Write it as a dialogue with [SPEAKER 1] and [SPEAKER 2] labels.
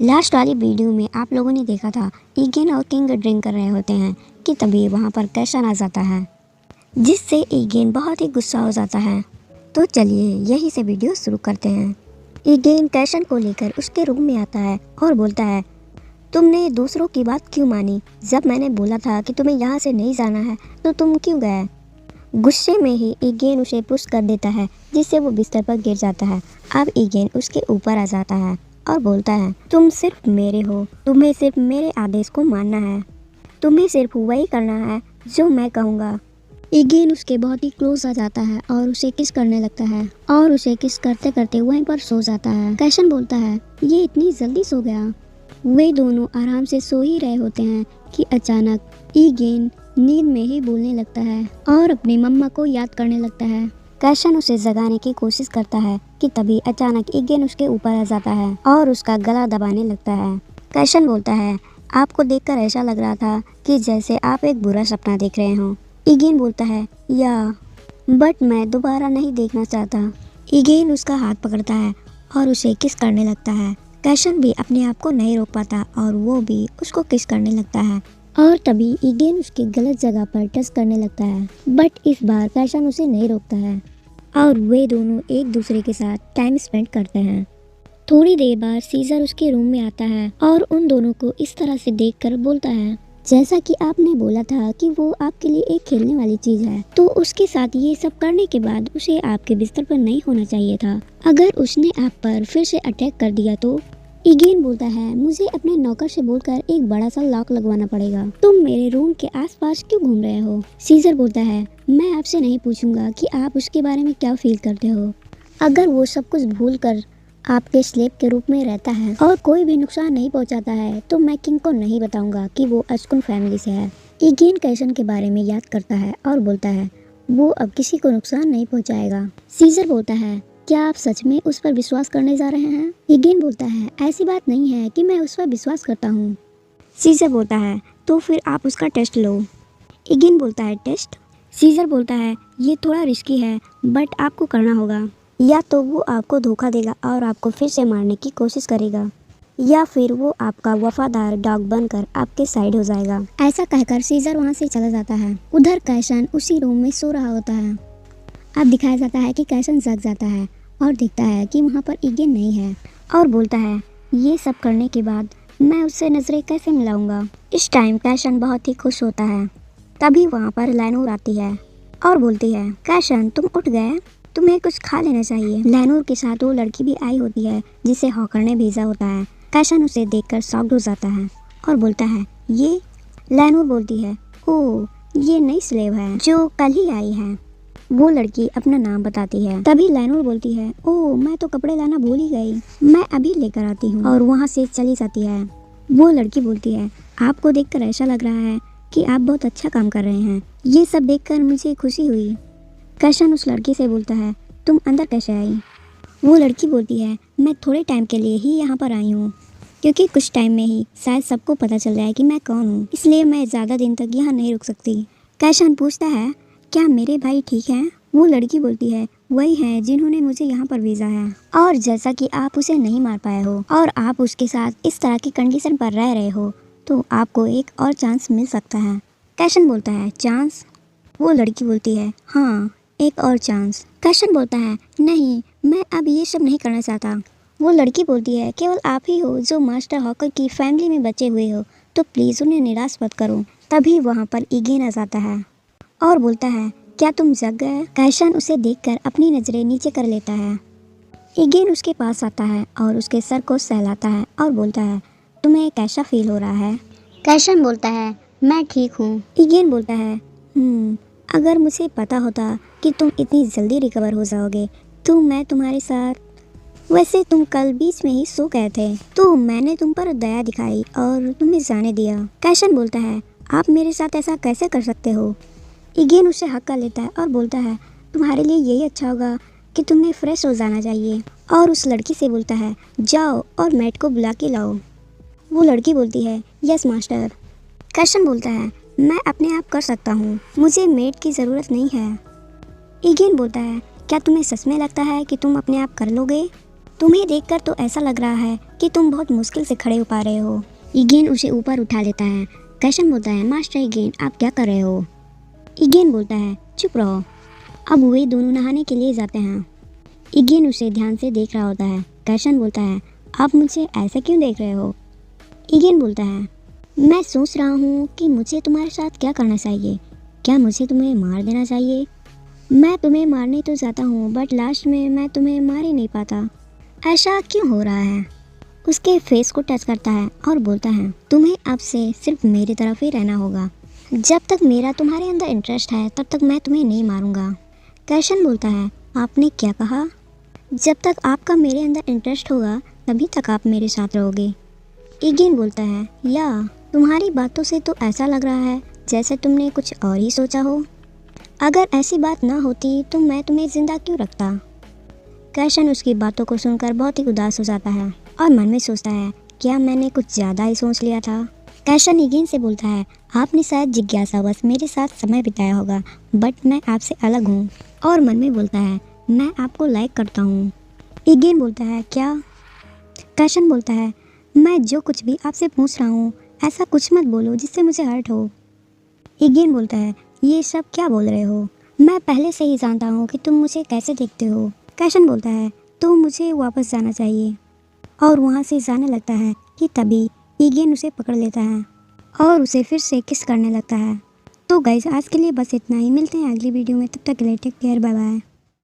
[SPEAKER 1] Last वाली video में आप लोगों ने देखा था ईगेन और किंग ड्रिंक कर रहे होते हैं कि तभी वहाँ पर कैशन आ जाता है, जिससे ईगेन बहुत ही गुस्सा हो जाता है। तो चलिए यहीं से वीडियो शुरू करते हैं। ईगेन कैशन को लेकर उसके रूम में आता है और बोलता है, तुमने दूसरों की बात क्यों मानी? जब मैंने बोला था कि तुम्हें यहाँ से नहीं जाना है तो तुम क्यों गए? गुस्से में ही ईगेन उसे पुश कर देता है, जिससे वो बिस्तर पर गिर जाता है। अब ईगेन उसके ऊपर आ जाता है और बोलता है, तुम सिर्फ मेरे हो, तुम्हें सिर्फ मेरे आदेश को मानना है, तुम्हें सिर्फ वही करना है जो मैं कहूँगा। ईगेन उसके बहुत ही क्लोज आ जाता है और उसे किस करने लगता है और उसे किस करते करते वहीं पर सो जाता है। कैशन बोलता है, ये इतनी जल्दी सो गया? वे दोनों आराम से सो ही रहे होते हैं कि अचानक ईगेन नींद में ही बोलने लगता है और अपनी मम्मा को याद करने लगता है। कैशन उसे जगाने की कोशिश करता है कि तभी अचानक ईगेन उसके ऊपर आ जाता है और उसका गला दबाने लगता है। कैशन बोलता है, आपको देखकर ऐसा लग रहा था कि जैसे आप एक बुरा सपना देख रहे हो। ईगेन बोलता है, या बट मैं दोबारा नहीं देखना चाहता। ईगेन उसका हाथ पकड़ता है और उसे किस करने लगता है। कैशन भी अपने आप को नहीं रोक पाता और वो भी उसको किस करने लगता है और तभी ईगेन उसकी गलत जगह पर टच करने लगता है। बट इस बार कैशन उसे नहीं रोकता है और वे दोनों एक दूसरे के साथ टाइम स्पेंड करते हैं। थोड़ी देर बाद सीजर उसके रूम में आता है और उन दोनों को इस तरह से देखकर बोलता है, जैसा कि आपने बोला था कि वो आपके लिए एक खेलने वाली चीज है, तो उसके साथ ये सब करने के बाद उसे आपके बिस्तर पर नहीं होना चाहिए था। अगर उसने आप पर फिर से अटैक कर दिया तो? ईगेन बोलता है, मुझे अपने नौकर से बोलकर एक बड़ा सा लॉक लगवाना पड़ेगा। तुम मेरे रूम के आसपास क्यों घूम रहे हो? सीजर बोलता है, मैं आपसे नहीं पूछूंगा कि आप उसके बारे में क्या फील करते हो। अगर वो सब कुछ भूल कर आपके स्लेव के रूप में रहता है और कोई भी नुकसान नहीं पहुंचाता है तो मैं किंग को नहीं बताऊंगा कि वो अशकुन फैमिली से है। ईगेन कैशन के बारे में याद करता है और बोलता है, वो अब किसी को नुकसान नहीं पहुंचाएगा। सीजर बोलता है, क्या आप सच में उस पर विश्वास करने जा रहे हैं? ईगेन बोलता है, ऐसी बात नहीं है कि मैं उस पर विश्वास करता हूँ। सीजर बोलता है, तो फिर आप उसका टेस्ट लो। ईगेन बोलता है, टेस्ट? सीजर बोलता है, ये थोड़ा रिस्की है बट आपको करना होगा। या तो वो आपको धोखा देगा और आपको फिर से मारने की कोशिश करेगा, या फिर वो आपका वफादार डॉग बनकर आपके साइड हो जाएगा। ऐसा कहकर सीजर वहाँ से चला जाता है। उधर कैशन उसी रूम में सो रहा होता है। अब दिखाया जाता है कि कैशन जग जाता है और देखता है कि वहाँ पर ईगेन नहीं है और बोलता है, ये सब करने के बाद मैं उससे नजरें कैसे मिलाऊंगा। इस टाइम कैशन बहुत ही खुश होता है। तभी वहाँ पर लैनूर आती है और बोलती है, कैशन तुम उठ गए, तुम्हें कुछ खा लेना चाहिए। लैनूर के साथ वो लड़की भी आई होती है जिसे हॉकर ने भेजा होता है। कैशन उसे देखकर शॉक्ड हो जाता है और बोलता है, ये? लैनूर बोलती है, ओह ये नई स्लेव है जो कल ही आई है। वो लड़की अपना नाम बताती है। तभी लैनूर बोलती है, ओह मैं तो कपड़े लाना भूल ही गई, मैं अभी लेकर आती हूँ, और वहाँ से चली जाती है। वो लड़की बोलती है, आपको देखकर ऐसा लग रहा है कि आप बहुत अच्छा काम कर रहे हैं, ये सब देखकर मुझे खुशी हुई। कैशन उस लड़की से बोलता है, तुम अंदर कैसे आई? वो लड़की बोलती है, मैं थोड़े टाइम के लिए ही यहाँ पर आई हूँ, क्योंकि कुछ टाइम में ही शायद सबको पता चल जाए कि मैं कौन हूँ, इसलिए मैं ज़्यादा दिन तक यहाँ नहीं रुक सकती। कैशन पूछता है, क्या मेरे भाई ठीक हैं? वो लड़की बोलती है, वही हैं जिन्होंने मुझे यहाँ पर भेजा है, और जैसा कि आप उसे नहीं मार पाए हो और आप उसके साथ इस तरह की कंडीशन पर रह रहे हो तो आपको एक और चांस मिल सकता है। कैशन बोलता है, चांस? वो लड़की बोलती है, हाँ एक और चांस। कैशन बोलता है, नहीं मैं अब ये सब नहीं करना चाहता। वो लड़की बोलती है, केवल आप ही हो जो मास्टर हॉकर की फैमिली में बचे हुए हो, तो प्लीज़ उन्हें निराश मत करो। तभी वहाँ पर ईगेन आ जाता है और बोलता है, क्या तुम जग गए? कैशन उसे देखकर अपनी नज़रें नीचे कर लेता है। ईगेन उसके पास आता है और उसके सर को सहलाता है और बोलता है, तुम्हें कैसा फील हो रहा है? कैशन बोलता है, मैं ठीक हूँ। ईगेन बोलता है, अगर मुझे पता होता कि तुम इतनी जल्दी रिकवर हो जाओगे तो मैं तुम्हारे साथ, वैसे तुम कल बीच में ही सो गए थे तो मैंने तुम पर दया दिखाई और तुम्हें जाने दिया। कैशन बोलता है, आप मेरे साथ ऐसा कैसे कर सकते हो? ईगेन उसे हक कर लेता है और बोलता है, तुम्हारे लिए यही अच्छा होगा कि तुम्हें फ्रेश हो जाना चाहिए, और उस लड़की से बोलता है, जाओ और मैट को बुला के लाओ। वो लड़की बोलती है, यस मास्टर। कैशन बोलता है, मैं अपने आप कर सकता हूँ, मुझे मेड की ज़रूरत नहीं है। ईगेन बोलता है, क्या तुम्हें सच में लगता है कि तुम अपने आप कर लोगे? तुम्हें देखकर तो ऐसा लग रहा है कि तुम बहुत मुश्किल से खड़े हो पा रहे हो। ईगेन उसे ऊपर उठा लेता है। कैशन बोलता है, मास्टर ईगेन आप क्या कर रहे हो? ईगेन बोलता है, चुप रहो। अब वे दोनों नहाने के लिए जाते हैं। ईगेन उसे ध्यान से देख रहा होता है। कैशन बोलता है, आप मुझे ऐसे क्यों देख रहे हो? ईगेन बोलता है, मैं सोच रहा हूँ कि मुझे तुम्हारे साथ क्या करना चाहिए। क्या मुझे तुम्हें मार देना चाहिए? मैं तुम्हें मारने तो जाता हूँ बट लास्ट में मैं तुम्हें मार ही नहीं पाता। ऐसा क्यों हो रहा है? उसके फेस को टच करता है और बोलता है, तुम्हें अब से सिर्फ मेरी तरफ ही रहना होगा। जब तक मेरा तुम्हारे अंदर इंटरेस्ट है तब तक मैं तुम्हें नहीं मारूंगा। कैशन बोलता है, आपने क्या कहा? जब तक आपका मेरे अंदर इंटरेस्ट होगा तभी तक आप मेरे साथ रहोगे। ईगेन बोलता है, या तुम्हारी बातों से तो ऐसा लग रहा है जैसे तुमने कुछ और ही सोचा हो। अगर ऐसी बात ना होती तो मैं तुम्हें जिंदा क्यों रखता? कैशन उसकी बातों को सुनकर बहुत ही उदास हो जाता है और मन में सोचता है, क्या मैंने कुछ ज़्यादा ही सोच लिया था? कैशन ईगेन से बोलता है, आपने शायद जिज्ञासावश मेरे साथ समय बिताया होगा बट मैं आपसे अलग हूँ। और मन में बोलता है, मैं आपको लाइक करता हूँ। ईगेन बोलता है, क्या? कैशन बोलता है, मैं जो कुछ भी आपसे पूछ रहा हूँ ऐसा कुछ मत बोलो जिससे मुझे हर्ट हो। ईगेन बोलता है, ये सब क्या बोल रहे हो? मैं पहले से ही जानता हूँ कि तुम मुझे कैसे देखते हो। कैशन बोलता है, तो मुझे वापस जाना चाहिए। और वहाँ से जाने लगता है कि तभी ईगेन उसे पकड़ लेता है और उसे फिर से किस करने लगता है। तो गाइस आज के लिए बस इतना ही। मिलते हैं अगली वीडियो में, तब तक के लिए टेक केयर, बाय बाय।